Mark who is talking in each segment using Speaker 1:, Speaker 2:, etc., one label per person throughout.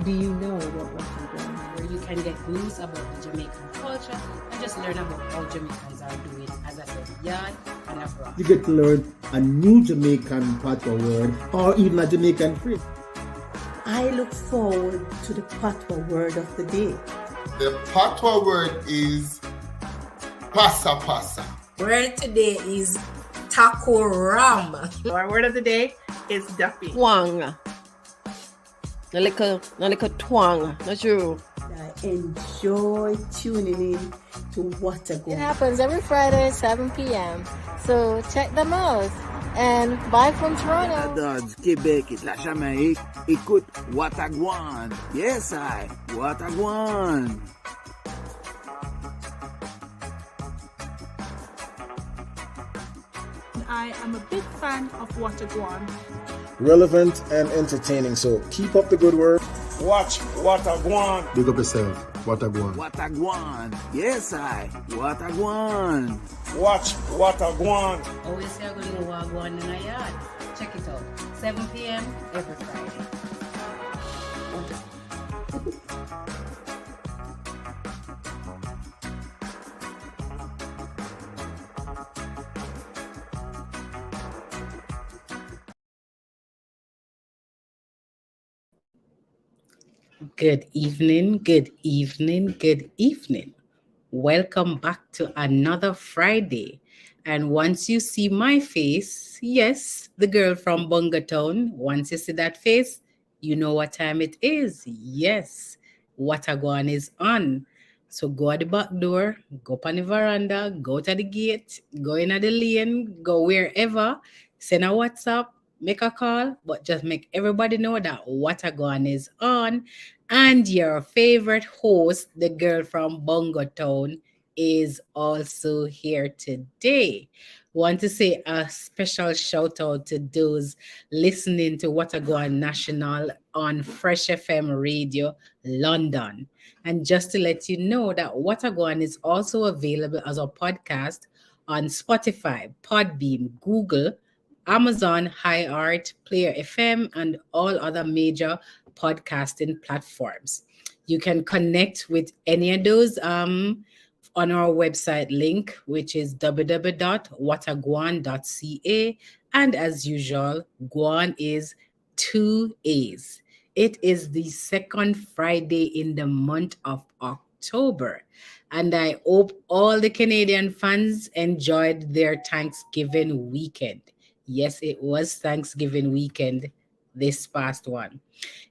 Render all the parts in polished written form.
Speaker 1: Do you know what Gwaan?
Speaker 2: Where you can get news about the Jamaican culture and just learn about how Jamaicans are doing, as I said, yard and abroad.
Speaker 3: You get to learn a new Jamaican patois word or even a Jamaican phrase.
Speaker 1: I look forward to the patois word of the day.
Speaker 4: The patois word is pasa pasa.
Speaker 5: Word today is taco ram.
Speaker 6: Our word of the day is duffy.
Speaker 7: Twang. A little twang. Not true.
Speaker 1: I enjoy tuning in to What a Gwaan.
Speaker 8: It happens every Friday at 7 p.m. So check them out. And bye from Toronto.
Speaker 9: Dans Québec et la Jamaïque, écoute What a Gwaan. Yes, What a Gwaan.
Speaker 6: I am a big fan of What a Gwaan.
Speaker 10: Relevant and entertaining, so keep up the good work.
Speaker 11: Watch What a Gwaan.
Speaker 3: Big up yourself. What a Gwaan.
Speaker 9: What a Gwaan. Yes, What a Gwaan.
Speaker 11: Watch What a Gwaan.
Speaker 2: Always say I'm going to walk one in a yard. Check it out. 7 p.m. every Friday. Good evening, good evening, good evening. Welcome back to another Friday. And once you see my face, yes, the girl from Bungatown, once you see that face, you know what time it is. Yes, What a Gwaan is on. So go at the back door, go up on the veranda, go to the gate, go in at the lane, go wherever, send a WhatsApp, make a call, but just make everybody know that What a Gwaan is on. And your favorite host, the girl from Bongo Town, is also here today. Want to say a special shout out to those listening to What a Gwaan National on Fresh FM Radio, London. And just to let you know that What a Gwaan is also available as a podcast on Spotify, Podbean, Google, Amazon, HiHeart, Player FM, and all other major podcasting platforms. You can connect with any of those on our website link, which is www.whatagwaan.ca. And as usual, Gwaan is 2 A's. It is the second Friday in the month of October. And I hope all the Canadian fans enjoyed their Thanksgiving weekend. Yes, it was Thanksgiving weekend, this past one.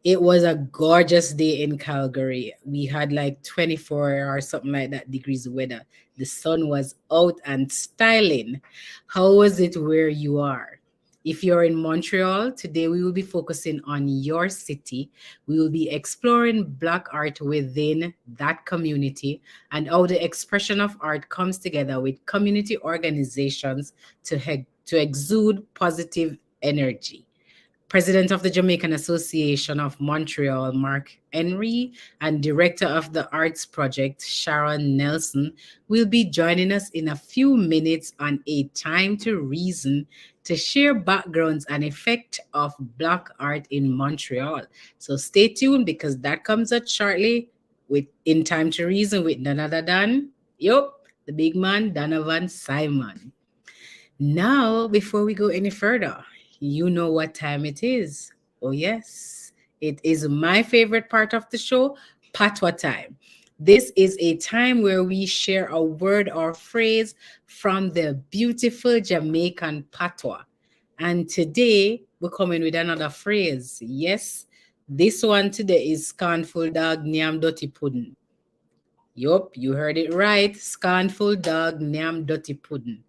Speaker 2: It was a gorgeous day in Calgary. We had like 24 or something like that degrees of weather. The sun was out and styling. How was it where you are? If you're in Montreal, today we will be focusing on your city. We will be exploring Black art within that community and how the expression of art comes together with community organizations to exude positive energy. President of the Jamaica Association of Montreal, Henry, and Director of the Arts Project, Sharon Nelson, will be joining us in a few minutes on A Time to Reason to share backgrounds and effect of Black art in Montreal. So stay tuned because that comes out shortly with In Time to Reason with none other than, the big man, Donovan Simon. Now, before we go any further, you know what time it is. Oh, yes. It is my favorite part of the show, Patois time. This is a time where we share a word or phrase from the beautiful Jamaican patois. And today, we're coming with another phrase. Yes, this one today is scornful dog, nyam dirty pudding. Yup, you heard it right. Scornful dog, nyam dirty pudding.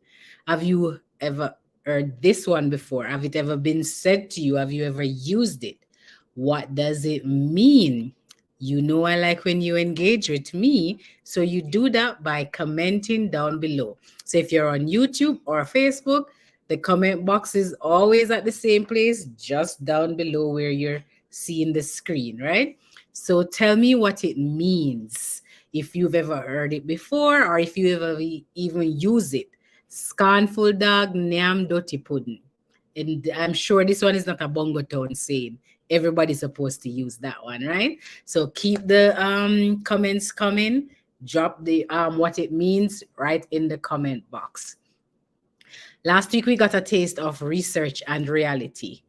Speaker 2: Have you ever heard this one before? Have it ever been said to you? Have you ever used it? What does it mean? You know I like when you engage with me, so you do that by commenting down below. So if you're on YouTube or Facebook, the comment box is always at the same place, just down below where you're seeing the screen, right? So tell me what it means. If you've ever heard it before or if you ever even use it. Scornful dog, nyam dirty pudding. And I'm sure this one is not a bongo tone saying. Everybody's supposed to use that one, right? So keep the comments coming. Drop the what it means right in the comment box. Last week, we got a taste of research and reality.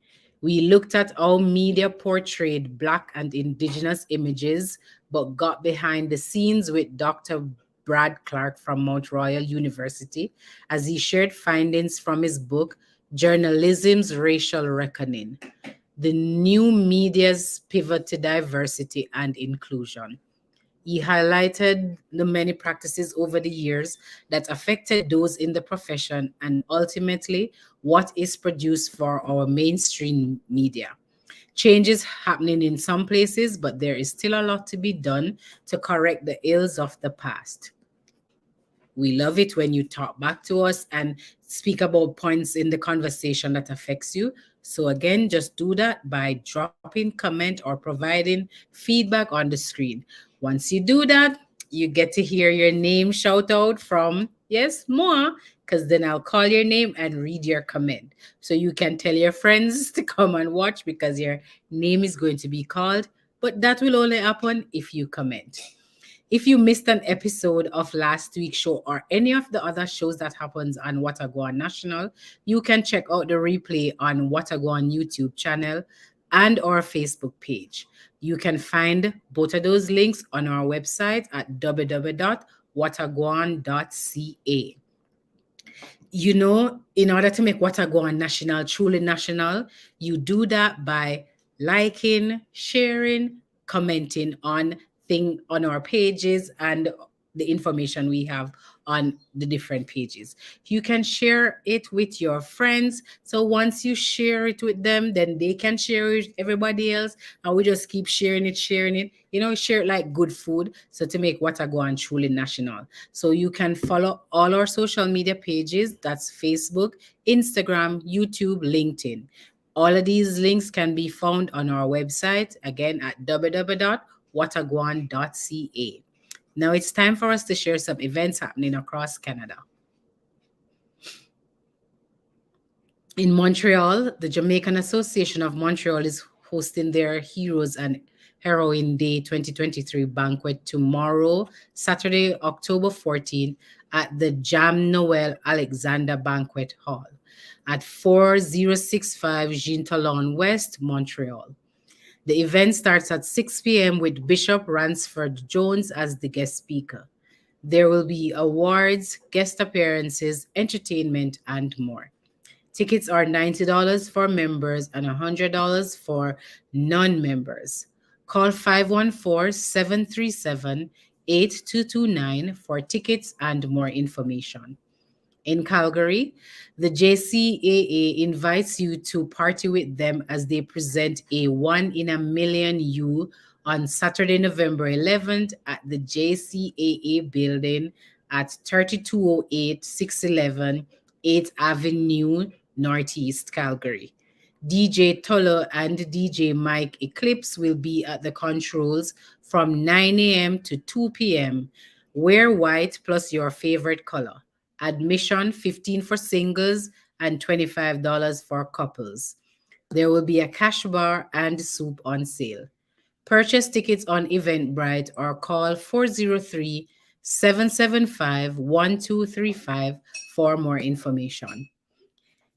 Speaker 2: We looked at how media portrayed Black and Indigenous images, but got behind the scenes with Dr. Brad Clark from Mount Royal University as he shared findings from his book, Journalism's Racial Reckoning, the new media's pivot to diversity and inclusion. He highlighted the many practices over the years that affected those in the profession and ultimately what is produced for our mainstream media. Change is happening in some places, but there is still a lot to be done to correct the ills of the past. We love it when you talk back to us and speak about points in the conversation that affects you. So again, just do that by dropping comment or providing feedback on the screen. Once you do that, you get to hear your name shout out from, yes, moi, because then I'll call your name and read your comment. So you can tell your friends to come and watch because your name is going to be called, but that will only happen if you comment. If you missed an episode of last week's show or any of the other shows that happens on Gwaan National, you can check out the replay on Gwaan YouTube channel and our Facebook page. You can find both of those links on our website at www.watagwan.ca. You know, in order to make Gwaan National truly national, you do that by liking, sharing, commenting on our pages and the information we have on the different pages. You can share it with your friends. So once you share it with them, then they can share it with everybody else. And we just keep sharing it. You know, share it like good food. So to make Gwaan truly national. So you can follow all our social media pages. That's Facebook, Instagram, YouTube, LinkedIn. All of these links can be found on our website, again, at www.watagwan.ca. Now it's time for us to share some events happening across Canada. In Montreal, the Jamaican Association of Montreal is hosting their Heroes and Heroine Day 2023 banquet tomorrow, Saturday, October 14th, at the Jam Noel Alexander Banquet Hall at 4065 Jean Talon West, Montreal. The event starts at 6 p.m. with Bishop Ransford Jones as the guest speaker. There will be awards, guest appearances, entertainment, and more. Tickets are $90 for members and $100 for non-members. Call 514-737-8229 for tickets and more information. In Calgary, the JCAA invites you to party with them as they present a 1 in a Million You on Saturday, November 11th at the JCAA building at 3208 611 8th Avenue, Northeast Calgary. DJ Tolo and DJ Mike Eclipse will be at the controls from 9 a.m. to 2 p.m. Wear white plus your favorite color. Admission $15 for singles and $25 for couples. There will be a cash bar and soup on sale. Purchase tickets on Eventbrite or call 403-775-1235 for more information.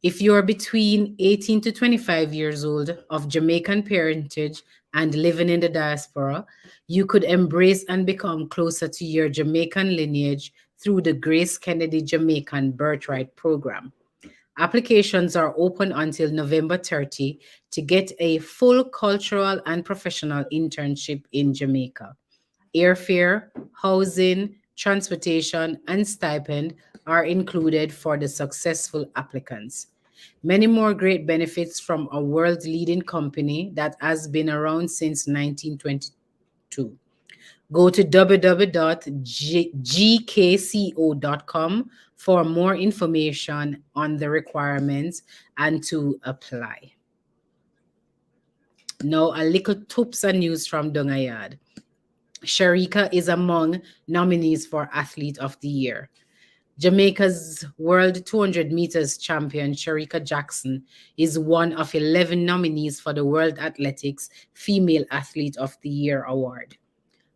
Speaker 2: If you are between 18 to 25 years old of Jamaican parentage and living in the diaspora, you could embrace and become closer to your Jamaican lineage through the Grace Kennedy Jamaican Birthright Program. Applications are open until November 30 to get a full cultural and professional internship in Jamaica. Airfare, housing, transportation, and stipend are included for the successful applicants. Many more great benefits from a world-leading company that has been around since 1922. Go to www.gkco.com for more information on the requirements and to apply. Now, a little tips and news from Dongayard. Sharika is among nominees for Athlete of the Year. Jamaica's World 200 meters champion, Sharika Jackson, is one of 11 nominees for the World Athletics Female Athlete of the Year award.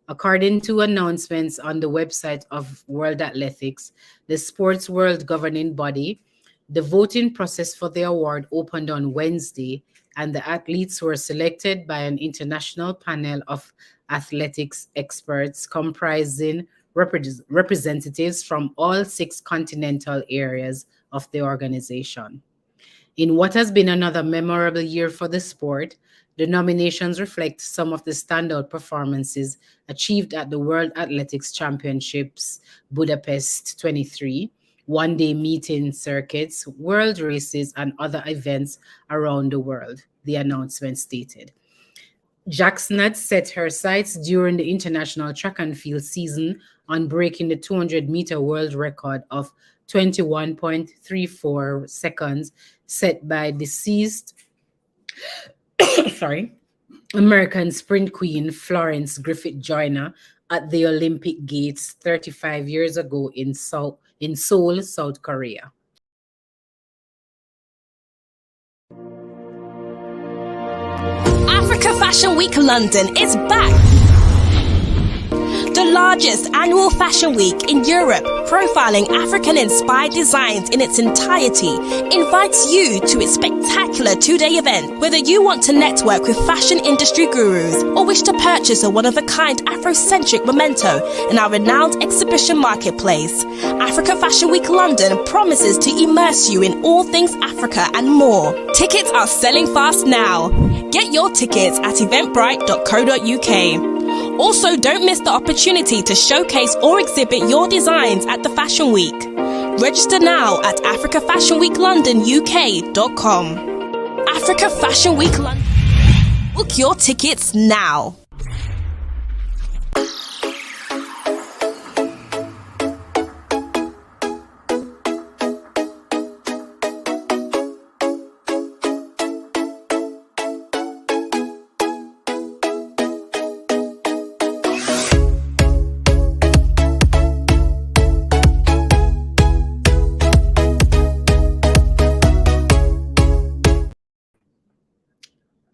Speaker 2: According to announcements on the website of World Athletics, the sports world governing body, the voting process for the award opened on Wednesday, and the athletes were selected by an international panel of athletics experts comprising representatives from all 6 continental areas of the organization. In what has been another memorable year for the sport, the nominations reflect some of the standout performances achieved at the World Athletics Championships Budapest 23, one-day meeting circuits, world races, and other events around the world, the announcement stated. Jackson had set her sights during the international track and field season on breaking the 200-meter world record of 21.34 seconds set by deceased American sprint queen Florence Griffith Joyner at the Olympic Games 35 years ago in Seoul, South Korea.
Speaker 12: Africa Fashion Week London is back. The largest annual fashion week in Europe, profiling African-inspired designs in its entirety, invites you to its spectacular 2-day event. Whether you want to network with fashion industry gurus or wish to purchase a one-of-a-kind Afrocentric memento in our renowned exhibition marketplace, Africa Fashion Week London promises to immerse you in all things Africa and more. Tickets are selling fast now. Get your tickets at eventbrite.co.uk. Also, don't miss the opportunity to showcase or exhibit your designs at the Fashion Week. Register now at africafashionweeklondonuk.com. Africa Fashion Week London. Book your tickets now.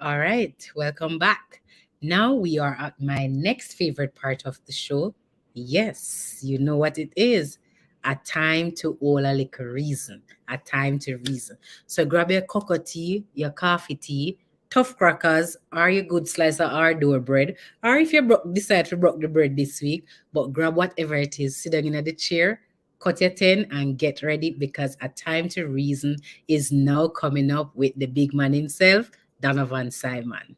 Speaker 2: All right, welcome back. Now we are at my next favorite part of the show. Yes, you know what it is. A time to all a little reason. A time to reason. So grab your cocoa tea, your coffee tea, tough crackers, or your good slice of hard-dough bread. Or if you decide to broke the bread this week, but grab whatever it is, sit down in the chair, cut your tin, and get ready, because a time to reason is now coming up with the big man himself, Donovan Simon.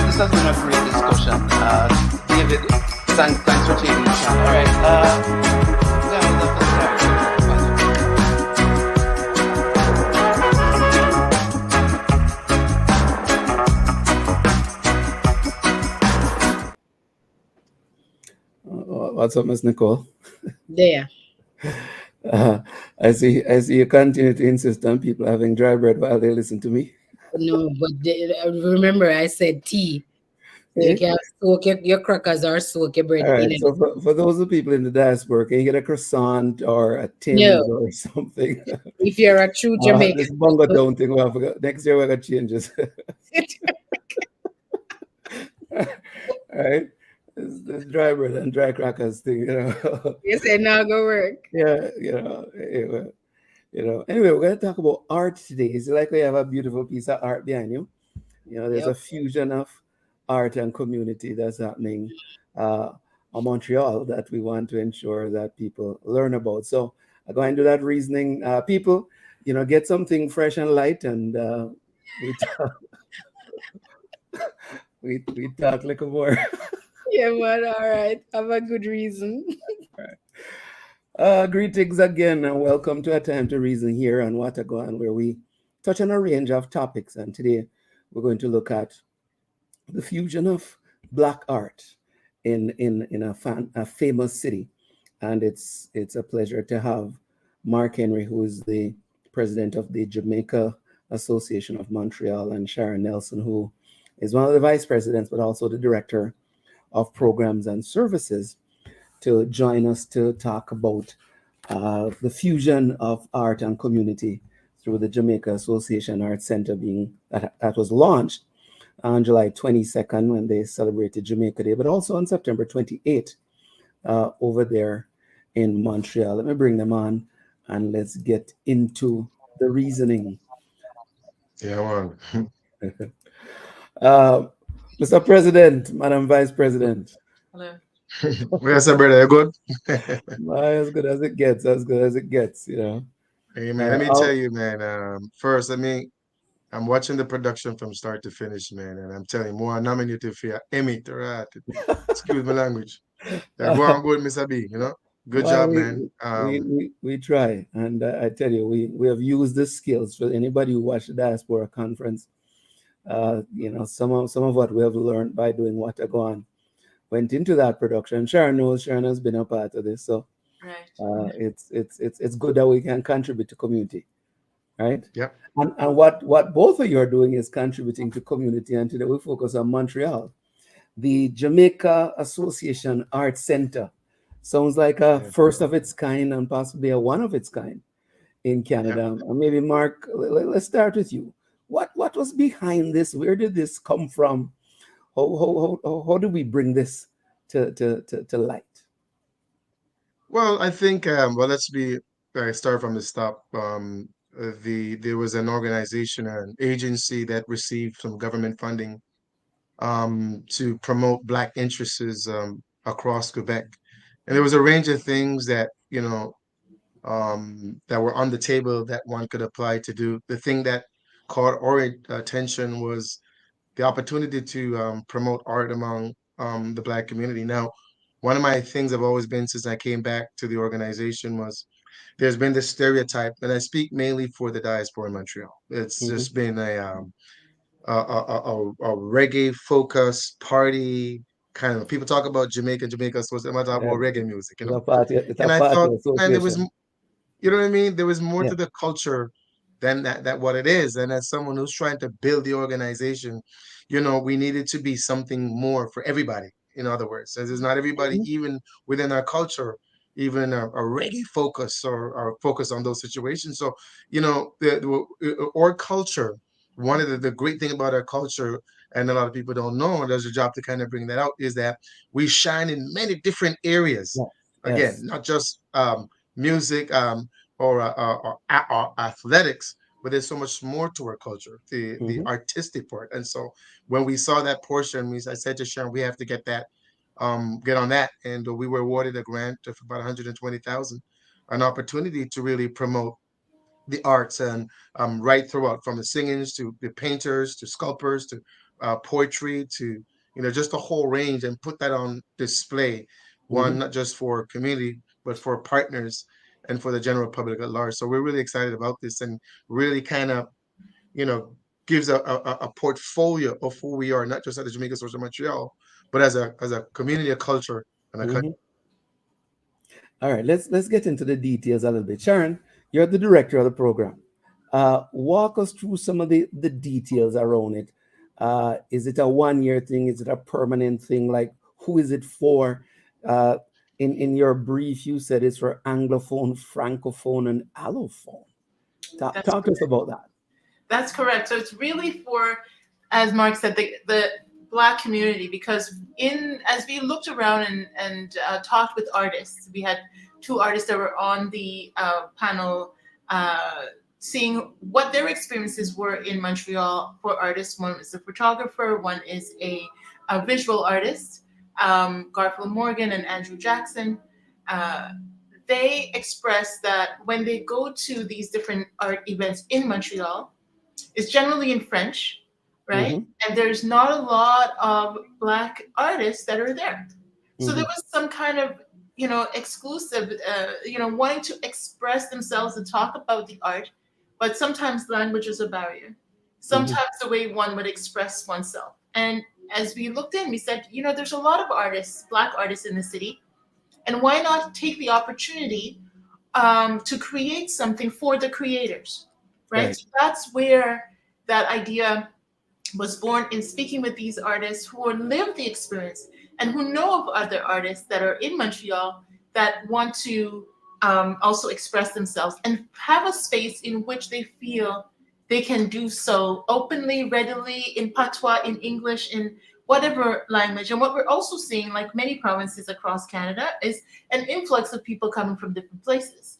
Speaker 13: This has been a great discussion. David, thanks for taking the time. All right.
Speaker 14: What's up, Miss Nicole?
Speaker 2: There.
Speaker 14: I see you continue to insist on people having dry bread while they listen to me.
Speaker 2: No, but remember I said tea. You can soak your crackers or soak your bread.
Speaker 14: All right, so for those of people in the diaspora, can you get a croissant or a Tim's or something?
Speaker 2: If you're a true Jamaican.
Speaker 14: This Bongo Town thing, well, next year we're going to change this. All right. This dry bread and dry crackers thing,
Speaker 2: You said now go work.
Speaker 14: Yeah, anyway, we're going to talk about art today. It's like we have a beautiful piece of art behind you. There's a fusion of art and community that's happening on Montreal that we want to ensure that people learn about. So I'm going to do that reasoning. People, get something fresh and light, and we talk like a more.
Speaker 2: Yeah, man. All right. Have a good reason.
Speaker 14: Greetings again, and welcome to A Time to Reason here on Gwaan, where we touch on a range of topics. And today we're going to look at the fusion of Black art in a famous city. And it's a pleasure to have Mark Henry, who is the president of the Jamaica Association of Montreal, and Sharon Nelson, who is one of the vice presidents, but also the director of programs and services, to join us to talk about the fusion of art and community through the Jamaica Association Art Center that was launched on July 22nd when they celebrated Jamaica Day, but also on September 28th over there in Montreal. Let me bring them on and let's get into the reasoning.
Speaker 15: Yeah, man.
Speaker 14: Mr. President, Madam Vice President.
Speaker 5: Hello.
Speaker 15: Yes, sir, brother. You good?
Speaker 14: As good as it gets, as good as it gets, you know.
Speaker 15: Hey, man, let me tell you, man. First, I'm watching the production from start to finish, man, and I'm telling you, more nominated for your Emmy, right? Excuse my language. Yeah, go on, good, Mr. B, you know? Good job, man.
Speaker 14: We try, and I tell you, we have used the skills for anybody who watched the Diaspora Conference. You know, some of what we have learned by doing Gwaan went into that production. Sharon knows, Sharon has been a part of this, so
Speaker 5: right.
Speaker 14: It's good that we can contribute to community, right?
Speaker 15: Yep.
Speaker 14: And what both of you are doing is contributing to community, and today we focus on Montreal. The Jamaica Association Art Center sounds like a first of its kind and possibly a one of its kind in Canada. Yep. And maybe Mark, let's start with you. What was behind this? Where did this come from? How do we bring this to light?
Speaker 15: Well, I think I start from the top. There was an organization, an agency that received some government funding to promote Black interests across Quebec, and there was a range of things that that were on the table that one could apply to do. The thing that caught our attention was the opportunity to promote art among the Black community. Now, one of my things have always been since I came back to the organization was there's been this stereotype, and I speak mainly for the diaspora in Montreal. It's just been a reggae focused party kind of. People talk about Jamaica Association. I'm talking about reggae music, you know. And I thought, man, there was, you know what I mean? There was more to the culture than that what it is. And as someone who's trying to build the organization, we needed to be something more for everybody. In other words, as it's not everybody, even within our culture, even a reggae focus or focus on those situations. So, our culture, one of the great thing about our culture, and a lot of people don't know, and there's a job to kind of bring that out, is that we shine in many different areas. Again, not just music or athletics, but there's so much more to our culture, the artistic part. And so when we saw that portion, I said to Sharon, we have to get on that. And we were awarded a grant of about $120,000, an opportunity to really promote the arts and right throughout, from the singers to the painters to sculptors to poetry to just a whole range, and put that on display, not just for community but for partners and for the general public at large. So we're really excited about this, and really kind of gives a portfolio of who we are, not just at the Jamaica Association of Montreal, but as a community of culture and a country.
Speaker 14: All right, let's get into the details a little bit. Sharon, you're the director of the program. Walk us through some of the details around it. Is it a one-year thing? Is it a permanent thing? Like, who is it for? In your brief, you said it's for Anglophone, Francophone, and Allophone. Talk to us about that.
Speaker 6: That's correct. So it's really for, as Mark said, the Black community, because as we looked around and talked with artists, we had 2 artists that were on the panel seeing what their experiences were in Montreal for artists. One is a photographer, one is a visual artist, Garfield Morgan and Andrew Jackson. They expressed that when they go to these different art events in Montreal, it's generally in French, right? And there's not a lot of Black artists that are there. So there was some kind of, exclusive, wanting to express themselves and talk about the art, but sometimes language is a barrier. Sometimes the way one would express oneself. And as we looked in, we said, there's a lot of artists, Black artists in the city, and why not take the opportunity to create something for the creators, right? So that's where that idea was born, in speaking with these artists who live the experience and who know of other artists that are in Montreal that want to also express themselves and have a space in which they feel they can do so openly, readily, in patois, in English, in whatever language. And what we're also seeing, like many provinces across Canada, is an influx of people coming from different places.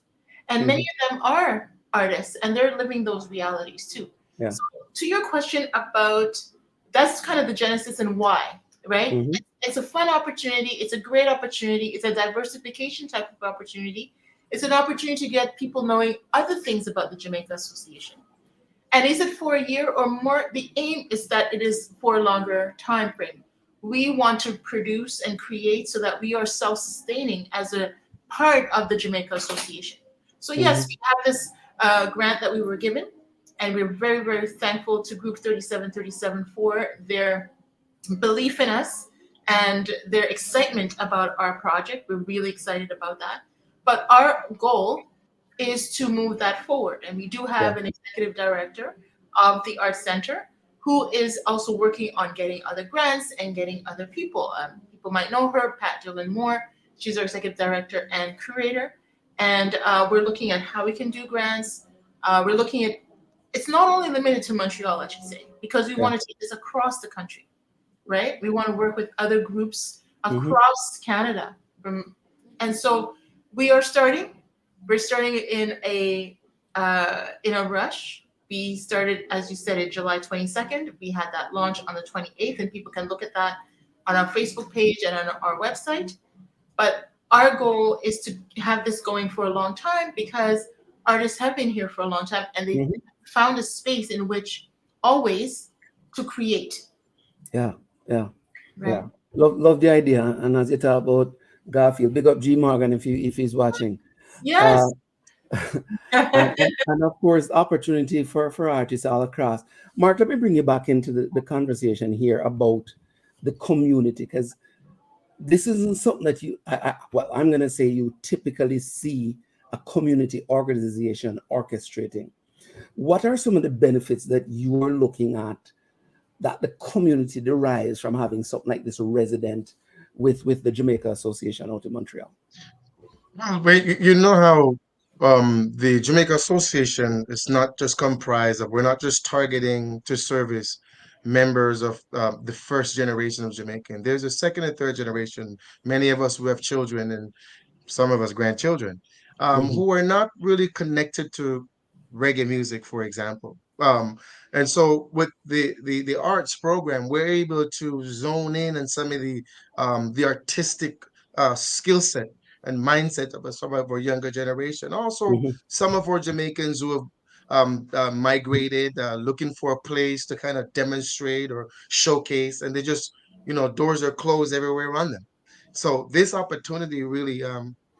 Speaker 6: And many of them are artists, and they're living those realities too.
Speaker 14: Yeah.
Speaker 6: So to your question about, that's kind of the genesis and why, right? It's a fun opportunity. It's a great opportunity. It's a diversification type of opportunity. It's an opportunity to get people knowing other things about the Jamaica Association. And is it for a year or more? The aim is that it is for a longer time frame. We want to produce and create so that we are self-sustaining as a part of the Jamaica Association. So yes, we have this grant that we were given, and we're very, very thankful to Group 3737 for their belief in us and their excitement about our project. We're really excited about that. But our goal is to move that forward. And we do have an executive director of the Arts Center who is also working on getting other grants and getting other people. People might know her, Pat Dillon Moore. She's our executive director and curator. And we're looking at how we can do grants. We're looking at, it's not only limited to Montreal, I should say, because we want to take this across the country, right? We want to work with other groups across Canada. And so we are starting. We're starting in a rush. We started, as you said, on July 22nd. We had that launch on the 28th, and people can look at that on our Facebook page and on our website. But our goal is to have this going for a long time, because artists have been here for a long time, and they found a space in which always to create.
Speaker 14: Yeah. Love the idea. And as you talk about Garfield, big up G Morgan if he's watching.
Speaker 6: Yes.
Speaker 14: And of course, opportunity for artists all across. Mark, let me bring you back into the conversation here about the community, because this isn't something that I'm going to say you typically see a community organization orchestrating. What are some of the benefits that you are looking at that the community derives from having something like this resident with the Jamaica Association out in Montreal?
Speaker 15: Well, you know how the Jamaica Association is not just comprised of, we're not just targeting to service members of the first generation of Jamaican. There's a second and third generation, many of us who have children and some of us grandchildren, who are not really connected to reggae music, for example. And so with the arts program, we're able to zone in on some of the artistic skill set and mindset of some of our younger generation. Also, some of our Jamaicans who have migrated, looking for a place to kind of demonstrate or showcase, and they just, doors are closed everywhere around them. So this opportunity really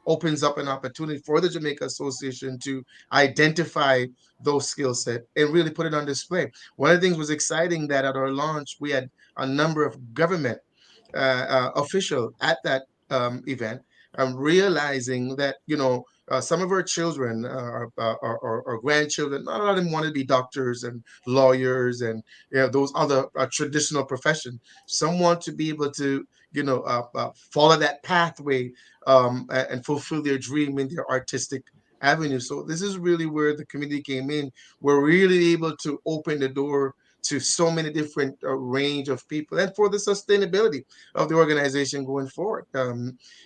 Speaker 15: opens up an opportunity for the Jamaica Association to identify those skill set and really put it on display. One of the things was exciting that at our launch, we had a number of government official at that event, realizing that, some of our children, our grandchildren, not a lot of them want to be doctors and lawyers and those other traditional professions. Some want to be able to follow that pathway and fulfill their dream in their artistic avenue. So this is really where the community came in. We're really able to open the door to so many different range of people, and for the sustainability of the organization going forward,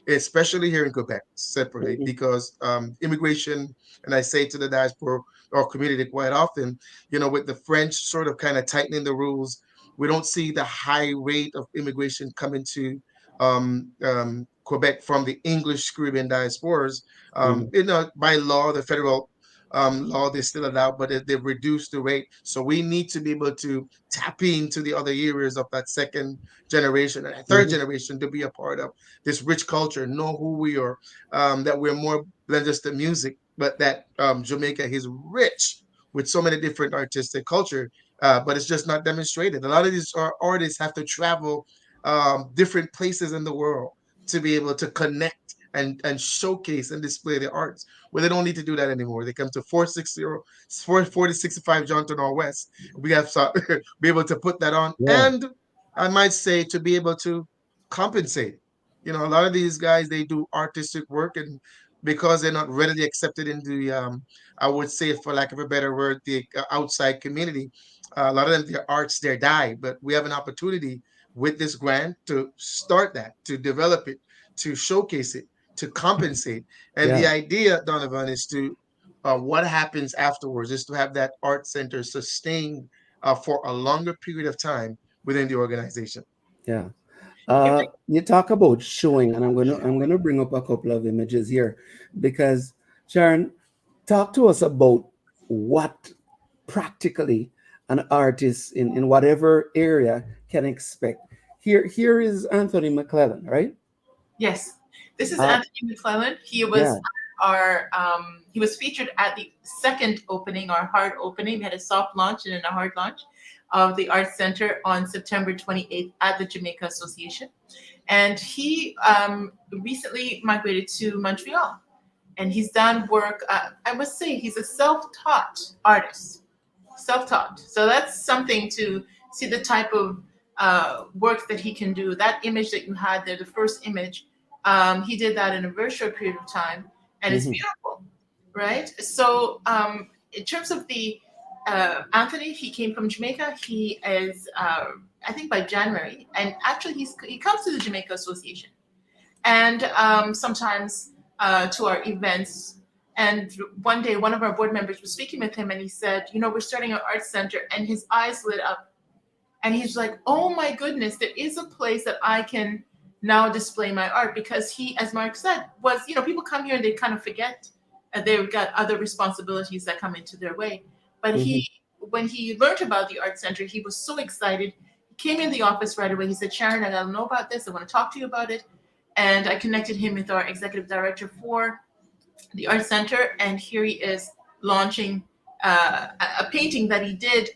Speaker 15: especially here in Quebec separately, because immigration, and I say to the diaspora or community quite often, with the French sort of kind of tightening the rules, we don't see the high rate of immigration coming to Quebec from the English Caribbean diasporas. By law, the federal law, they still allow, but they've reduced the rate. So we need to be able to tap into the other areas of that second generation and third generation to be a part of this rich culture, know who we are, that we're more than just the music, but that Jamaica is rich with so many different artistic culture but it's just not demonstrated. A lot of these artists have to travel different places in the world to be able to connect and showcase and display their arts. Well, they don't need to do that anymore. They come to 4065 Johnton or West. We have to be able to put that on, and I might say to be able to compensate. You know, a lot of these guys, they do artistic work, and because they're not readily accepted into the I would say, for lack of a better word, the outside community, a lot of them, their arts, their die. But we have an opportunity with this grant to start that, to develop it, to showcase it, to compensate. And the idea, Donovan, is to what happens afterwards is to have that art center sustained for a longer period of time within the organization.
Speaker 14: Yeah. You talk about showing, and I'm gonna bring up a couple of images here, because Sharon, talk to us about what practically an artist in whatever area can expect. Here is Anthony McClellan, right?
Speaker 6: Yes, this is Anthony McClellan. He was he was featured at the second opening, our hard opening. We had a soft launch and then a hard launch of the Arts Center on September 28th at the Jamaica Association. And he recently migrated to Montreal. And he's done work, I must say, he's a self-taught artist. Self-taught. So that's something to see the type of work that he can do. That image that you had there, the first image, he did that in a very short period of time. And it's beautiful, right? So in terms of the Anthony, he came from Jamaica. He is, I think, by January, and actually he comes to the Jamaica Association, and sometimes to our events. And one day, one of our board members was speaking with him, and he said, "You know, we're starting an art center," and his eyes lit up, and he's like, "Oh my goodness, there is a place that I can now display my art," because he, as Mark said, was, you know, people come here and they kind of forget they've got other responsibilities that come into their way. But when he learned about the Art Center, he was so excited. He came in the office right away. He said, "Sharon, I gotta know about this. I want to talk to you about it." And I connected him with our executive director for the Art Center. And here he is launching a painting that he did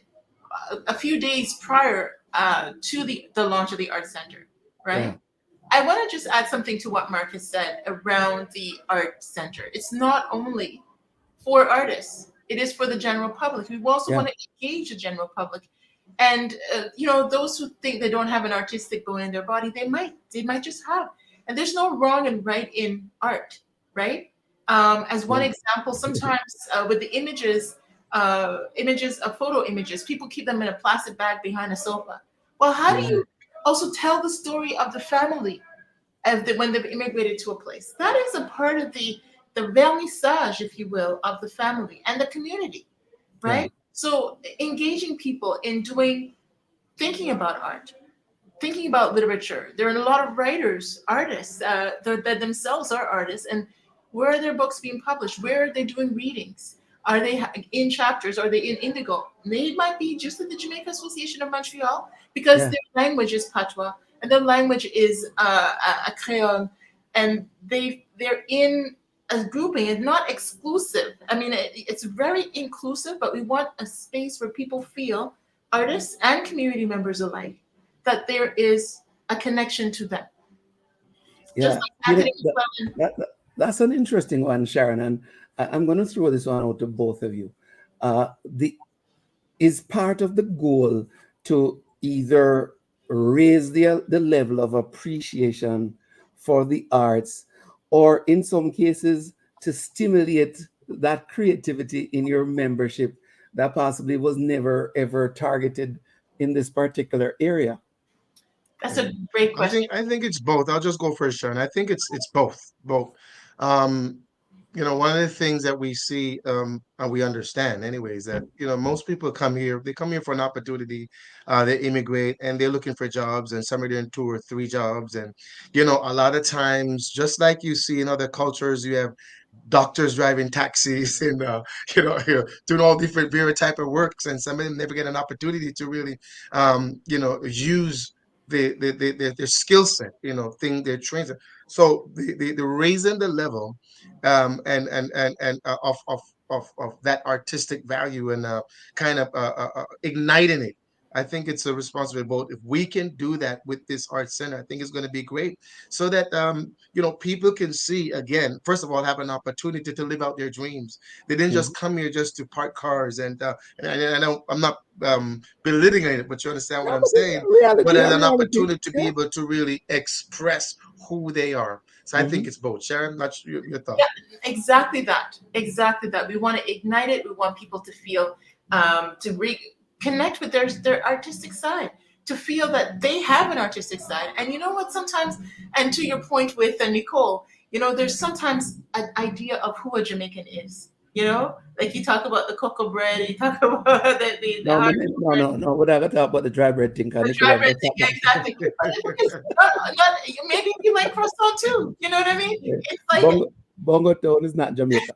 Speaker 6: a few days prior to the launch of the Art Center, right? Yeah. I want to just add something to what Mark has said around the Art Center. It's not only for artists. It is for the general public. We also want to engage the general public. And, you know, those who think they don't have an artistic bone in their body, they might just have. And there's no wrong and right in art, right? As one example, sometimes with the images of photo images, people keep them in a plastic bag behind a sofa. Well, how do you also tell the story of the family when they've immigrated to a place? That is a part of the vernissage, if you will, of the family and the community, right? Yeah. So engaging people in thinking about art, thinking about literature. There are a lot of writers, artists that themselves are artists, and where are their books being published? Where are they doing readings? Are they in chapters? Are they in Indigo? They might be just at the Jamaica Association of Montreal, because their language is Patois and their language is a Creole, and they're in a grouping. It's not exclusive. I mean, it's very inclusive, but we want a space where people feel, artists and community members alike, that there is a connection to them.
Speaker 14: Yeah, that's an interesting one, Sharon, and I'm going to throw this one out to both of you. Is part of the goal to either raise the level of appreciation for the arts, or in some cases to stimulate that creativity in your membership that possibly was never ever targeted in this particular area?
Speaker 6: That's a great question.
Speaker 15: I think it's both. I'll just go first, Sharon. I think it's both. You know, one of the things that we see and we understand anyways, that, you know, most people they come here for an opportunity, they immigrate and they're looking for jobs, and some are doing 2 or 3 jobs. And, you know, a lot of times, just like you see in other cultures, you have doctors driving taxis and doing all different various type of works, and some of them never get an opportunity to really use their skill set, thing they're trained. So the raising the level of that artistic value and kind of igniting it. I think it's a responsibility both. If we can do that with this art center, I think it's going to be great, so that people can see again. First of all, have an opportunity to live out their dreams. They didn't just come here just to park cars, and I know I'm not belittling it, but you understand what I'm saying. But as an opportunity to be able to really express who they are. So I think it's both. Sharon, not your thought.
Speaker 6: Yeah, exactly that. Exactly that. We want to ignite it. We want people to feel to reconnect with their artistic side, to feel that they have an artistic side. And you know what? Sometimes, and to your point with Nicole, there's sometimes an idea of who a Jamaican is. Like you talk about the cocoa bread, you talk about the
Speaker 14: no. We're not gonna talk about the dry bread thing.
Speaker 6: The dry bread thing, exactly. Maybe you like croissant too. You know what I mean? It's like
Speaker 14: Bongo Town is not Jamaica.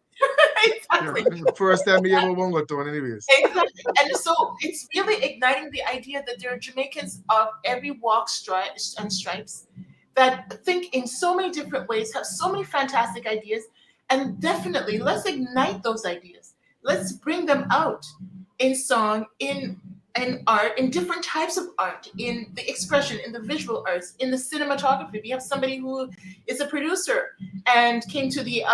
Speaker 6: Exactly.
Speaker 15: First time we ever Bongo Town, anyways.
Speaker 6: Exactly. And so it's really igniting the idea that there are Jamaicans of every walk, and stripes that think in so many different ways, have so many fantastic ideas. And definitely, let's ignite those ideas. Let's bring them out in song, in art, in different types of art, in the expression, in the visual arts, in the cinematography. We have somebody who is a producer and came to the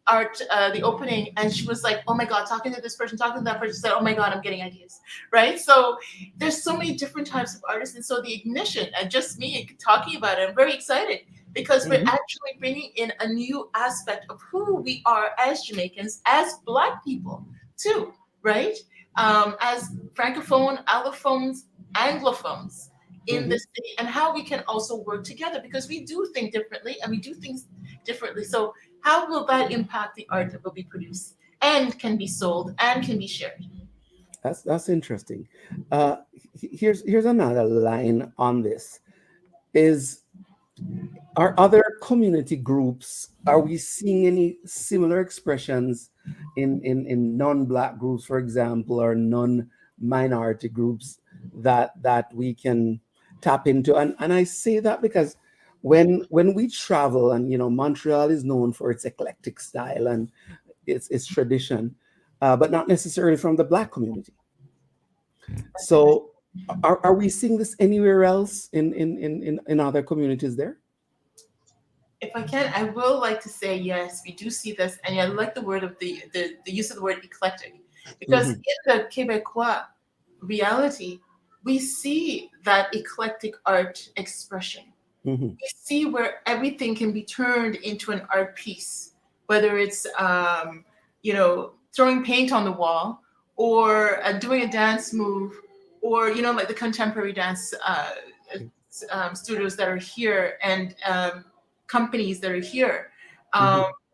Speaker 6: the opening, and she was like, "Oh my God, talking to this person, talking to that person." She said, "Oh my God, I'm getting ideas." Right? So there's so many different types of artists, and so the ignition, and just me talking about it, I'm very excited. Because we're actually bringing in a new aspect of who we are as Jamaicans, as Black people, too, right? As Francophone, allophones, Anglophones in the city, and how we can also work together, because we do think differently and we do things differently. So how will that impact the art that will be produced and can be sold and can be shared?
Speaker 14: That's interesting. Here's another line on this. Are other community groups, are we seeing any similar expressions in non-Black groups, for example, or non-minority groups that we can tap into? And I say that because when we travel, and Montreal is known for its eclectic style and its tradition, but not necessarily from the Black community. So are we seeing this anywhere else in other communities there?
Speaker 6: If I can, I will like to say yes, we do see this, and I like the word of the use of the word eclectic, because in the Quebecois reality, we see that eclectic art expression. We see where everything can be turned into an art piece, whether it's throwing paint on the wall, or doing a dance move, or like the contemporary dance studios that are here, and companies that are here.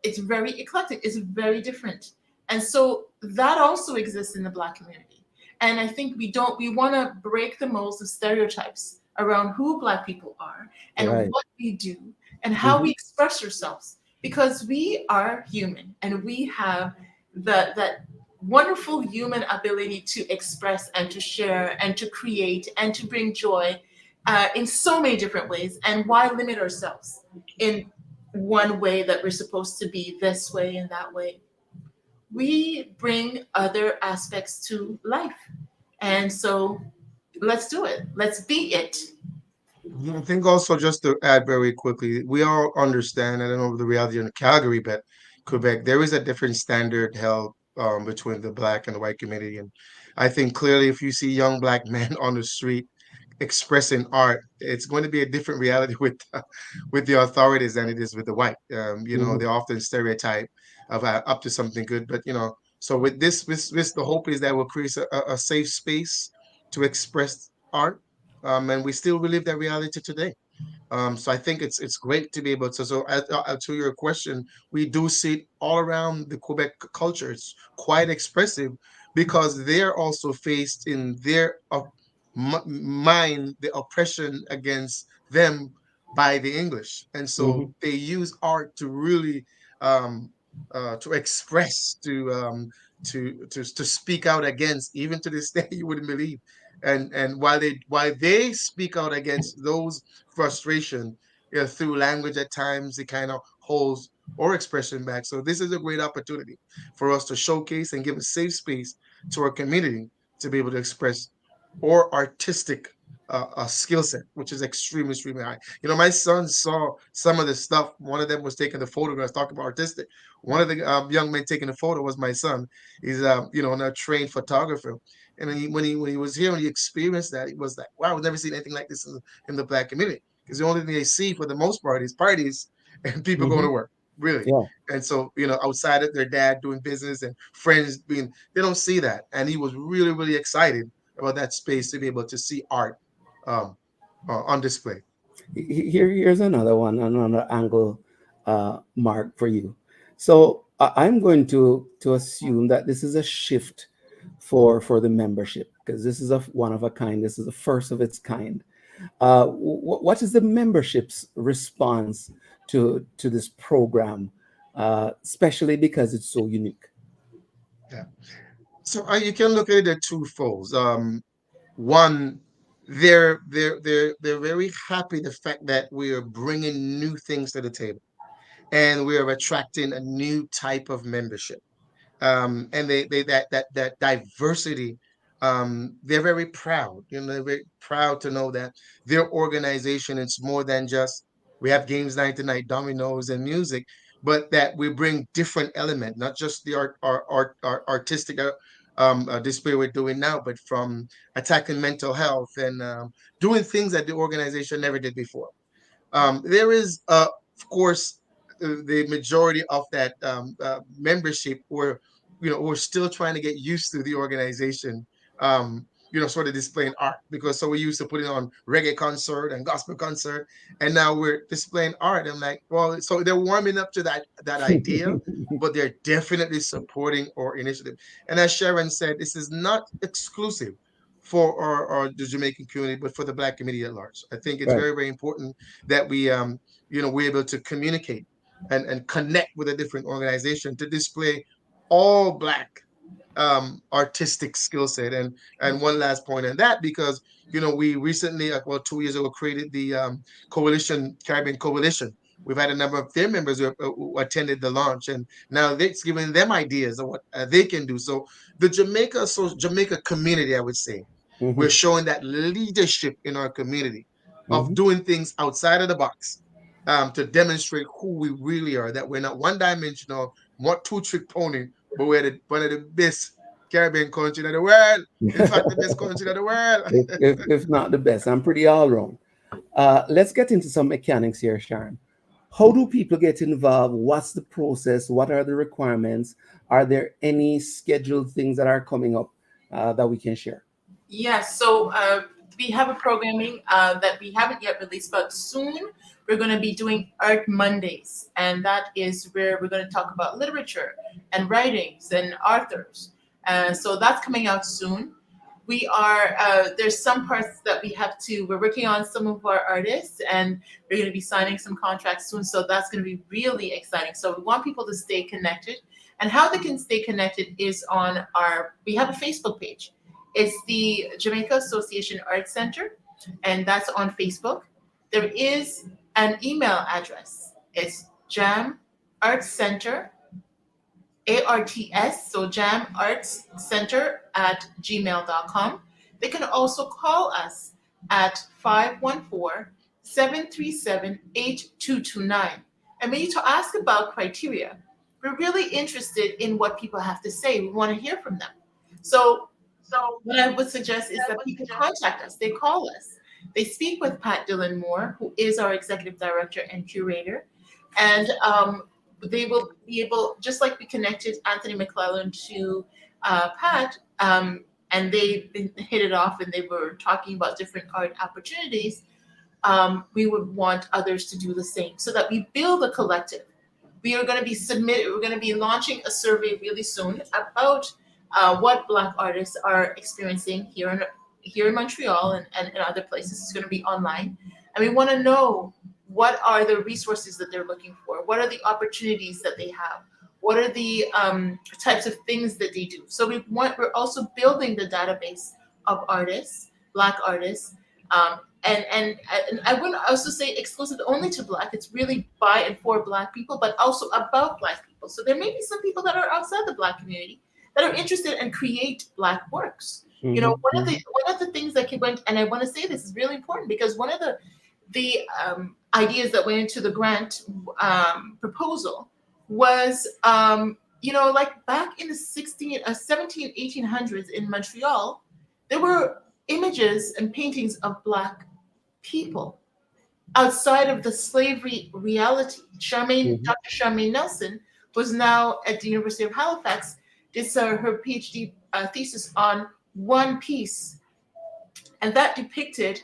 Speaker 6: It's very eclectic. It's very different. And so that also exists in the Black community. And I think we want to break the molds of stereotypes around who Black people are and what we do and how we express ourselves, because we are human and we have that wonderful human ability to express and to share and to create and to bring joy in so many different ways. And why limit ourselves in one way that we're supposed to be this way and that way? We bring other aspects to life. And so let's do it. Let's be it.
Speaker 15: I think also, just to add very quickly, we all understand, I don't know the reality in Calgary, but Quebec, there is a different standard held between the Black and the white community. And I think clearly if you see young Black men on the street expressing art, it's going to be a different reality with the authorities than it is with the white. They often stereotype of up to something good, but so with this, the hope is that we'll create a safe space to express art, and we still relive that reality today. So I think it's great to be able to. So to your question, we do see it all around the Quebec culture. It's quite expressive because they're also faced in their mind the oppression against them by the English, and so they use art to really to express, to speak out against, even to this day you wouldn't believe. And while they speak out against those frustration, through language, at times it kind of holds or expression back. So this is a great opportunity for us to showcase and give a safe space to our community to be able to express or artistic skill set, which is extremely high. You know, my son saw some of the stuff. One of them was taking the photographs, talking about artistic. One of the young men taking the photo was my son. He's you know, a trained photographer. And when he was here and he experienced that, he was like, wow, I've never seen anything like this in the Black community. Because the only thing they see for the most part is parties and people going to work, really.
Speaker 14: Yeah.
Speaker 15: And so, you know, outside of their dad doing business and friends being, they don't see that. And he was really excited about that space to be able to see art on display.
Speaker 14: Here's another angle, Mark, for you. So I'm going to assume that this is a shift for the membership, because this is one of a kind. This is the first of its kind. What is the membership's response to this program, especially because it's so unique?
Speaker 15: Yeah. So you can look at it twofold. One, they're very happy the fact that we are bringing new things to the table, and we are attracting a new type of membership. And they that diversity, they're very proud. You know, they're very proud to know that their organization, it's more than just we have games night tonight, dominoes and music, but that we bring different element, not just the artistic display we're doing now, but from attacking mental health and doing things that the organization never did before. There is, of course, the majority of that membership were, you know, we're still trying to get used to the organization, you know, sort of displaying art, because so we used to putting on reggae concert and gospel concert, and now we're displaying art. I'm like, well, so they're warming up to that idea, but they're definitely supporting our initiative. And as Sharon said, this is not exclusive for the Jamaican community, but for the Black community at large. I think it's very important that we, you know, we're able to communicate and connect with a different organization to display all Black artistic skill set. And one last point on that, because, you know, we recently, well, 2 years ago, created the Caribbean Coalition. We've had a number of their members who attended the launch, and now it's giving them ideas of what they can do. So the Jamaica community, I would say, we're showing that leadership in our community of doing things outside of the box, to demonstrate who we really are, that we're not one-dimensional, not two-trick pony, but we're one of the best Caribbean country in the world. In fact, the best country in the world.
Speaker 14: if not the best. I'm pretty all around. Let's get into some mechanics here, Sharon. How do people get involved? What's the process? What are the requirements? Are there any scheduled things that are coming up that we can share?
Speaker 6: Yes, so we have a programming that we haven't yet released, but soon we're going to be doing Art Mondays. And that is where we're going to talk about literature and writings and authors. So that's coming out soon. We are, there's some parts that we're working on some of our artists, and we're going to be signing some contracts soon. So that's going to be really exciting. So we want people to stay connected. And how they can stay connected is we have a Facebook page. It's the Jamaica Association Art Center, and that's on Facebook. There is an email address. It's Jam Arts Center, ARTS, so Jam Arts Center at gmail.com. They can also call us at 514-737-8229. And we need to ask about criteria. We're really interested in what people have to say. We want to hear from them. So what I would suggest is that people contact us. They call us. They speak with Pat Dillon Moore, who is our executive director and curator. And they will be able, just like we connected Anthony McClellan to Pat, and they hit it off and they were talking about different art opportunities, we would want others to do the same so that we build a collective. We're going to be launching a survey really soon about what Black artists are experiencing here in Montreal and in other places. It's going to be online. And we want to know, what are the resources that they're looking for? What are the opportunities that they have? What are the types of things that they do? So we're also building the database of artists, Black artists, and I wouldn't also say exclusive only to Black. It's really by and for Black people, but also about Black people. So there may be some people that are outside the Black community that are interested and create Black works. You know, one of the things that went, and I want to say this is really important because one of the ideas that went into the grant proposal was, you know, like back in the 1800s in Montreal, there were images and paintings of Black people outside of the slavery reality. Dr. Charmaine Nelson was now at the University of Halifax, did her PhD thesis on one piece, and that depicted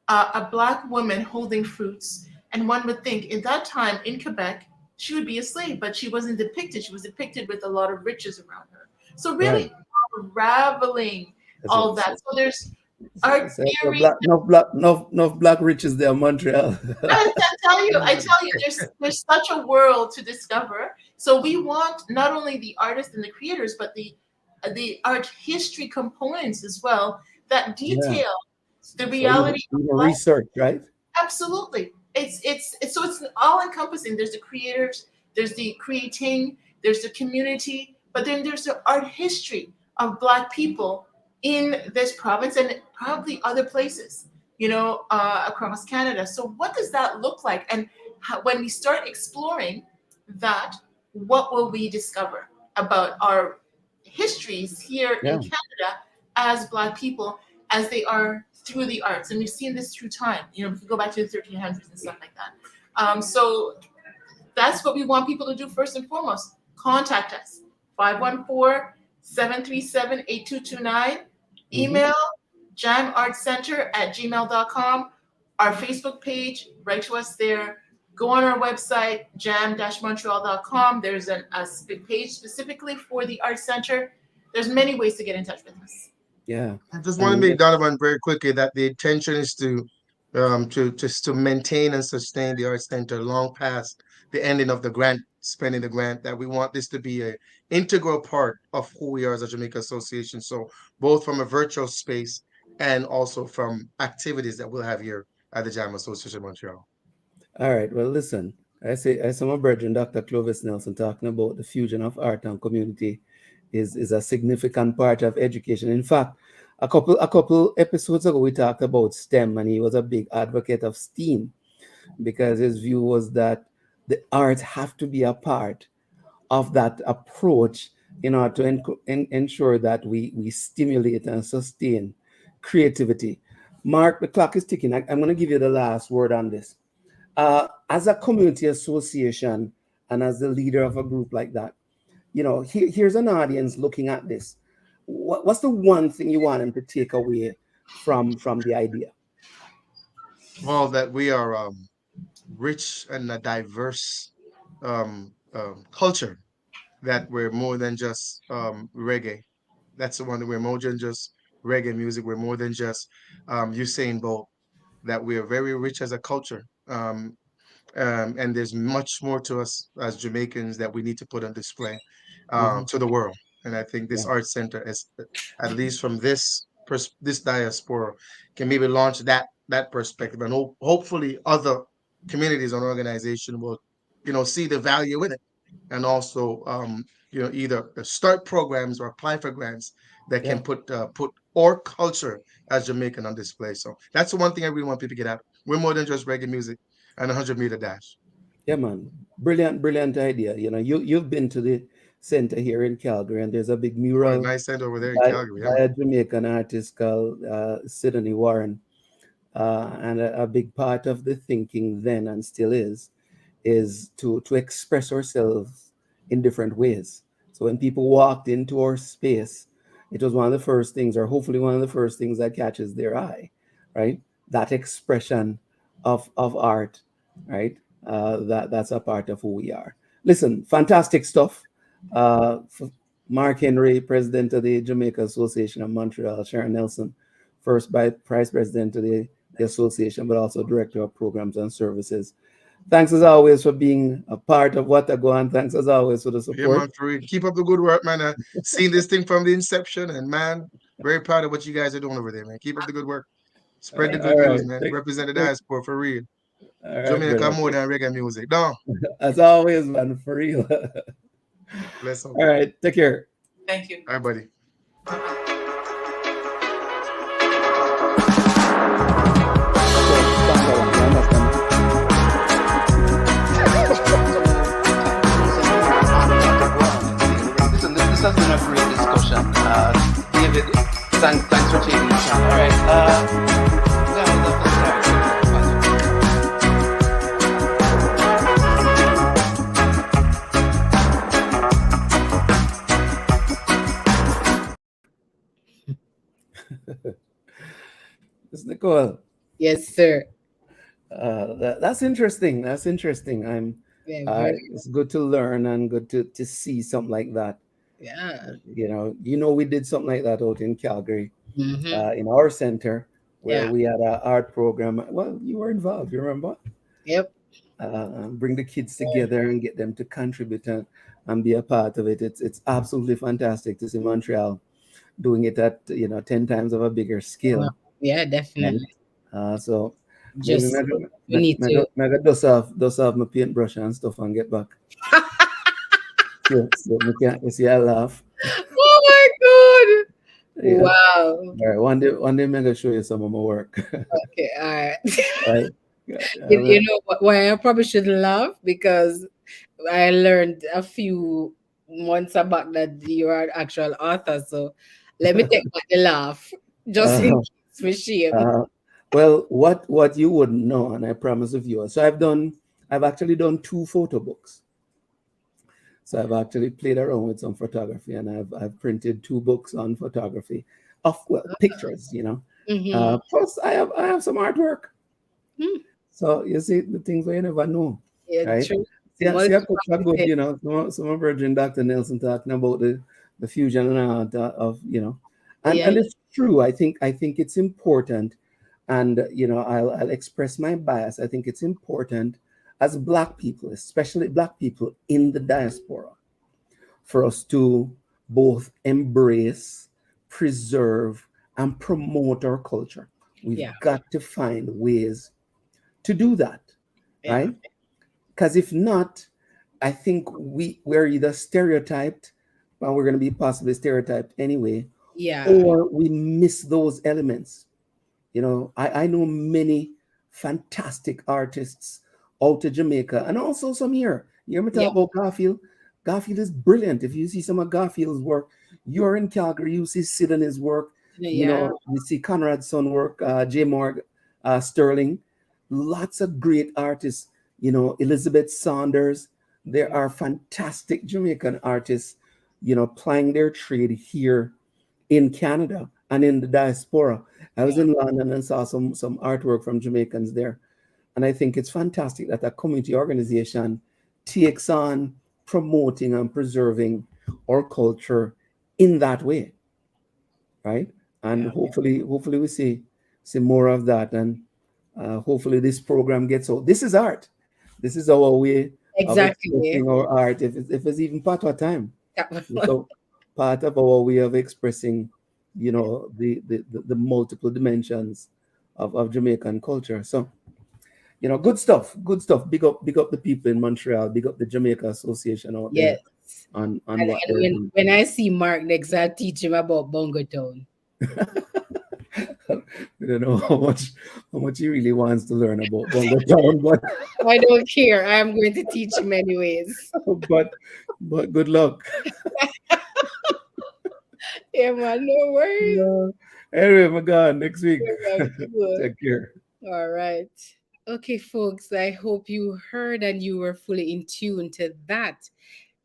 Speaker 6: a Black woman holding fruits. And one would think in that time in Quebec, she would be a slave, but she wasn't depicted. She was depicted with a lot of riches around her. So really unraveling all that. So there's art theory.
Speaker 14: No black riches there in Montreal.
Speaker 6: I tell you, there's such a world to discover. So we want not only the artists and the creators, but the art history components as well that detail the reality
Speaker 14: of research, right?
Speaker 6: Absolutely. It's all encompassing. There's the creators, there's the creating, there's the community, but then there's the art history of Black people in this province and probably other places, you know, across Canada. So what does that look like? And when we start exploring that, what will we discover about our histories here in Canada as Black people, as they are through the arts? And we've seen this through time, you know, if you go back to the 1300s and stuff like that. So that's what we want people to do first and foremost. Contact us, 514-737-8229. Email jamartcenter@gmail.com. Our Facebook page, write to us there. Go on our website, jam-montreal.com. There's a page specifically for the Art Center. There's many ways to get in touch with us.
Speaker 14: Yeah.
Speaker 15: I just want to make Donovan very quickly that the intention is to maintain and sustain the Art Center long past the ending of the grant, spending the grant, that we want this to be an integral part of who we are as a Jamaica Association. So both from a virtual space and also from activities that we'll have here at the Jamaica Association of Montreal.
Speaker 14: All right. Well, listen, I saw my brethren, Dr. Clovis Nelson, talking about the fusion of art and community is a significant part of education. In fact, a couple episodes ago, we talked about STEM, and he was a big advocate of STEAM because his view was that the arts have to be a part of that approach in order to ensure that we stimulate and sustain creativity. Mark, the clock is ticking. I'm going to give you the last word on this. As a community association and as the leader of a group like that, you know, here's an audience looking at this. What's the one thing you want them to take away from the idea?
Speaker 15: Well, that we are rich and a diverse culture, that we're more than just reggae. That's the one that we're more than just reggae music. We're more than just Usain Bolt, that we are very rich as a culture. And there's much more to us as Jamaicans that we need to put on display to the world. And I think this art center, is, at least from this diaspora, can maybe launch that perspective, and hopefully other communities and organizations will, you know, see the value in it, and also you know, either start programs or apply for grants that can put our culture as Jamaican on display. So that's the one thing I really want people to get out. We're more than just reggae music and 100-meter dash.
Speaker 14: Yeah, man. Brilliant idea. You know, you've been to the center here in Calgary, and there's a big mural.
Speaker 15: Nice center over there in Calgary.
Speaker 14: By a Jamaican artist called Sidney Warren. And a big part of the thinking then, and still is to express ourselves in different ways. So when people walked into our space, it was one of the first things, or hopefully one of the first things that catches their eye, right? That expression of art, right? That's a part of who we are. Listen, fantastic stuff. Mark Henry, president of the Jamaica Association of Montreal, Sharon Nelson, first vice president of the association, but also director of programs and services. Thanks as always for being a part of Gwaan. Thanks as always for the support.
Speaker 15: Yeah, man, Fareed. Keep up the good work, man. I've seen this thing from the inception, and man, very proud of what you guys are doing over there, man. Keep up the good work. Spread the good news, man. Represent the diaspora for real. Jamaica more than reggae music. No.
Speaker 14: As always, man, for real.
Speaker 15: Bless up.
Speaker 14: All right, take care.
Speaker 6: Thank you.
Speaker 15: All right, buddy.
Speaker 13: This has been a great discussion. David, thanks for taking the time. All right.
Speaker 14: Ms. Nicole.
Speaker 2: Yes, sir.
Speaker 14: That's interesting. That's interesting. It's good to learn and good to see something like that.
Speaker 2: Yeah.
Speaker 14: We did something like that out in Calgary,
Speaker 2: Mm-hmm.
Speaker 14: in our center, where we had an art program. Well, you were involved, you remember?
Speaker 2: Yep.
Speaker 14: Bring the kids together and get them to contribute and be a part of it. It's absolutely fantastic to see Montreal doing it at 10 times of a bigger scale.
Speaker 2: Yeah, definitely.
Speaker 14: So
Speaker 2: just
Speaker 14: we need to dust off my paintbrush and stuff and get back. You see, I laugh.
Speaker 2: Oh my god!
Speaker 14: Yeah.
Speaker 2: Wow.
Speaker 14: All right, one day I'm gonna show you some of my work.
Speaker 2: Okay, all right.
Speaker 14: Right.
Speaker 2: You know why I probably shouldn't laugh, because I learned a few months back that you are an actual author. So let me take back the laugh, just in case for shame.
Speaker 14: Well, what you wouldn't know, and I promise the viewers. So I've actually done 2 photo books. So I've actually played around with some photography, and I've printed 2 books on photography of pictures,
Speaker 2: Mm-hmm.
Speaker 14: Plus I have some artwork. So you see the things where you never know.
Speaker 2: Yeah,
Speaker 14: right?
Speaker 2: true.
Speaker 14: See, I could good, some of Virgin Dr. Nelson talking about the fusion and of and it's true. I think it's important, and I'll express my bias. I think it's important as Black people, especially Black people in the diaspora, for us to both embrace, preserve, and promote our culture. We've got to find ways to do that, right? Because if not, I think we're either stereotyped, well, we're going to be possibly stereotyped anyway, or we miss those elements. I know many fantastic artists out of Jamaica, and also some here. You hear me talk about Garfield? Garfield is brilliant. If you see some of Garfield's work, you're in Calgary, you see Sid and his work. You see Conrad's son work, J. Morg, Sterling. Lots of great artists. Elizabeth Saunders. There are fantastic Jamaican artists, plying their trade here in Canada and in the diaspora. I was in London and saw some artwork from Jamaicans there. And I think it's fantastic that a community organization takes on promoting and preserving our culture in that way, right? And hopefully we see more of that, and hopefully this program gets out. This is art. This is our way of expressing our art. If it's even part of our time, so part of our way of expressing, the multiple dimensions of Jamaican culture. So. Good stuff. Big up the people in Montreal. Big up the Jamaica Association out there. On
Speaker 2: and
Speaker 14: what
Speaker 2: when I see Mark next, I'll teach him about Bongo Town.
Speaker 14: I don't know how much he really wants to learn about Bongo Town, but
Speaker 2: I don't care. I am going to teach him anyways.
Speaker 14: but good luck.
Speaker 2: Yeah, man, no worries.
Speaker 14: Anyway, my God, next week. Take care.
Speaker 2: All right. Okay, folks, I hope you heard and you were fully in tune to that.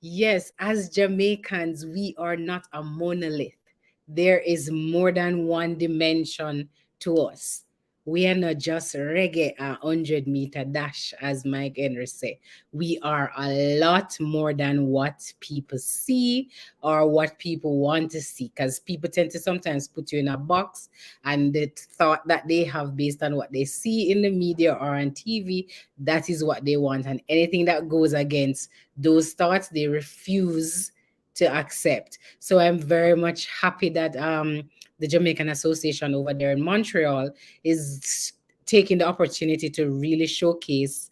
Speaker 2: Yes, as Jamaicans, we are not a monolith. There is more than one dimension to us. We are not just reggae a 100-meter dash, as Mike Henry say. We are a lot more than what people see or what people want to see, because people tend to sometimes put you in a box, and the thought that they have based on what they see in the media or on TV, that is what they want. And anything that goes against those thoughts, they refuse to accept. So I'm very much happy that the Jamaican Association over there in Montreal is taking the opportunity to really showcase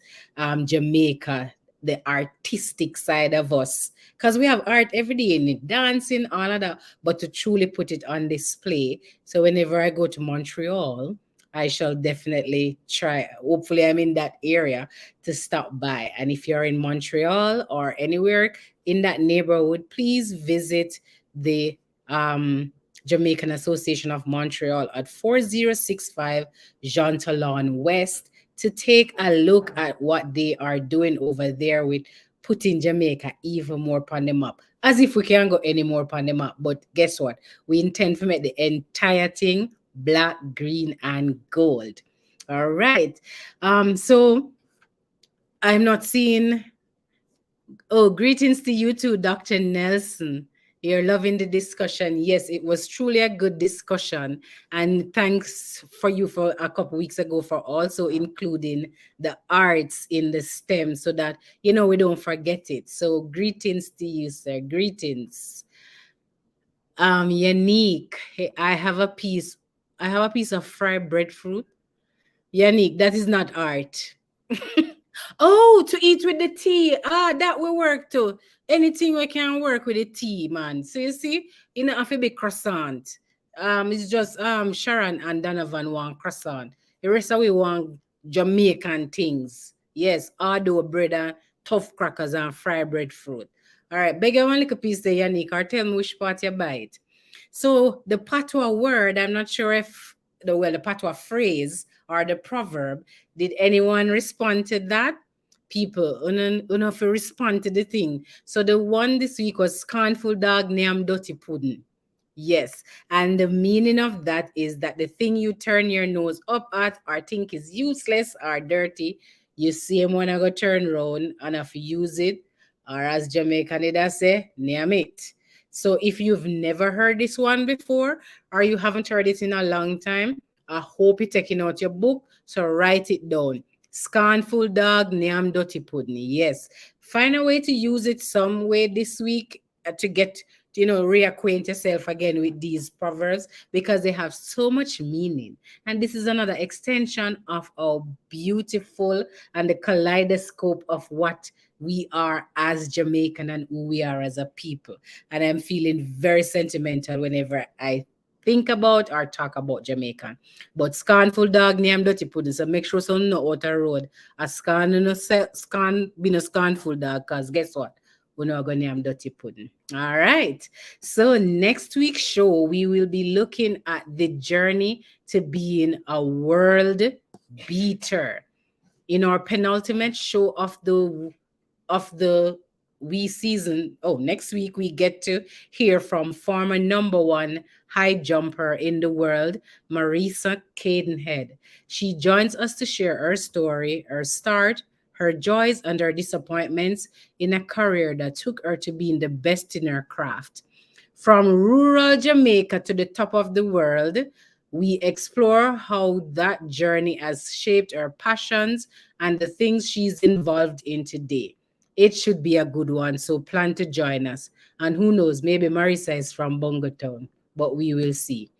Speaker 2: Jamaica, the artistic side of us, because we have art every day in it, dancing, all of that, but to truly put it on display. So whenever I go to Montreal, I shall definitely try. Hopefully, I'm in that area to stop by. And if you're in Montreal or anywhere in that neighborhood, please visit the Jamaican Association of Montreal at 4065 Jean Talon West to take a look at what they are doing over there with putting Jamaica even more on the map. As if we can't go any more on the map. But guess what? We intend to make the entire thing black, green, and gold. All right. So I'm not seeing. Oh, greetings to you too, Dr. Nelson. You're loving the discussion. Yes, it was truly a good discussion. And thanks for you for a couple weeks ago for also including the arts in the STEM so that, we don't forget it. So greetings to you, sir. Greetings. Yannick, hey, I have a piece of fried breadfruit. Yannick, that is not art. Oh, to eat with the tea. That will work too. Anything we can work with the tea, man. So you see, have to be croissant. It's just Sharon and Donovan want croissant. The rest of we want Jamaican things. Yes, dough bread and tough crackers and fried breadfruit. All right, beg you one little piece there, Yannick, or tell me which part you bite. So the patois word, I'm not sure if the patois phrase or the proverb, did anyone respond to that? People, enough to respond to the thing. So the one this week was scornful dog named dirty pudding. Yes, and the meaning of that is that the thing you turn your nose up at or think is useless or dirty, you see him when I go turn around and if you use it, or as Jamaican did say, name it. So if you've never heard this one before or you haven't heard it in a long time, I hope you're taking out your book, so write it down. Scornful dog, name dirty pudding. Yes. Find a way to use it some way this week to get, reacquaint yourself again with these proverbs because they have so much meaning. And this is another extension of our beautiful and the kaleidoscope of what we are as Jamaican and who we are as a people. And I'm feeling very sentimental whenever I think about or talk about Jamaican. But scornful dog named dirty pudding. So make sure someone know out the road. A scorn being a scornful dog, because guess what? We're not going to name dirty pudding. All right. So next week's show, we will be looking at the journey to being a world beater. In our penultimate show of the season. Next week we get to hear from former #1 high jumper in the world, Marisa Cadenhead. She joins us to share her story, her start, her joys and her disappointments in a career that took her to being the best in her craft. From rural Jamaica to the top of the world, we explore how that journey has shaped her passions and the things she's involved in today. It should be a good one, so plan to join us. And who knows, maybe Marisa is from Bongo Town, but we will see.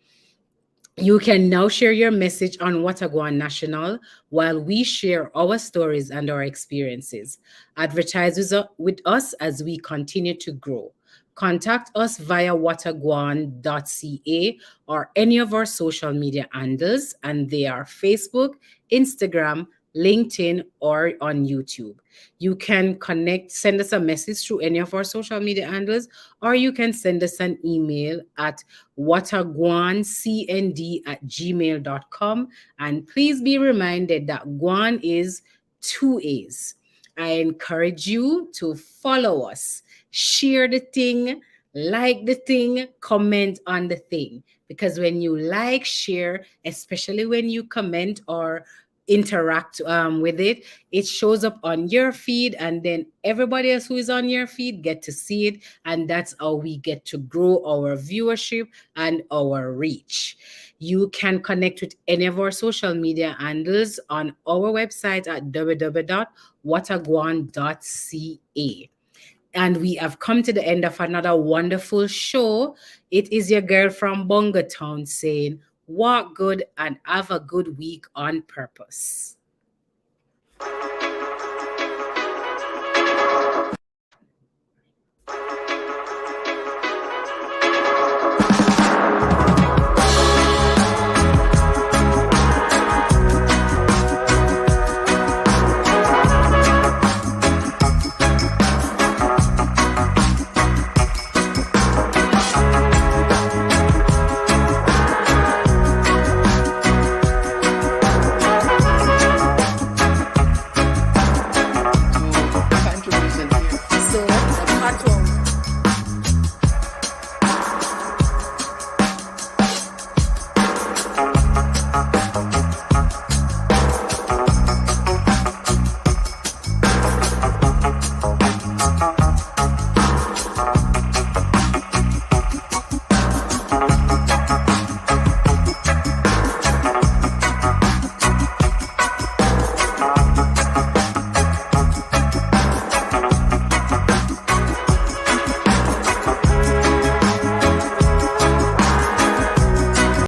Speaker 2: You can now share your message on Gwaan National while we share our stories and our experiences. Advertise with us as we continue to grow. Contact us via waterguan.ca or any of our social media handles, and they are Facebook, Instagram, LinkedIn, or on YouTube. You can send us a message through any of our social media handles, or you can send us an email at waterguancnd@gmail.com. And please be reminded that Gwaan is 2 A's. I encourage you to follow us, share the thing, like the thing, comment on the thing. Because when you like, share, especially when you comment or interact with it, it shows up on your feed, and then everybody else who is on your feed get to see it, and that's how we get to grow our viewership and our reach. You can connect with any of our social media handles on our website at www.waterguan.ca. And we have come to the end of another wonderful show. It is your girl from Bunga Town saying, walk good and have a good week on purpose.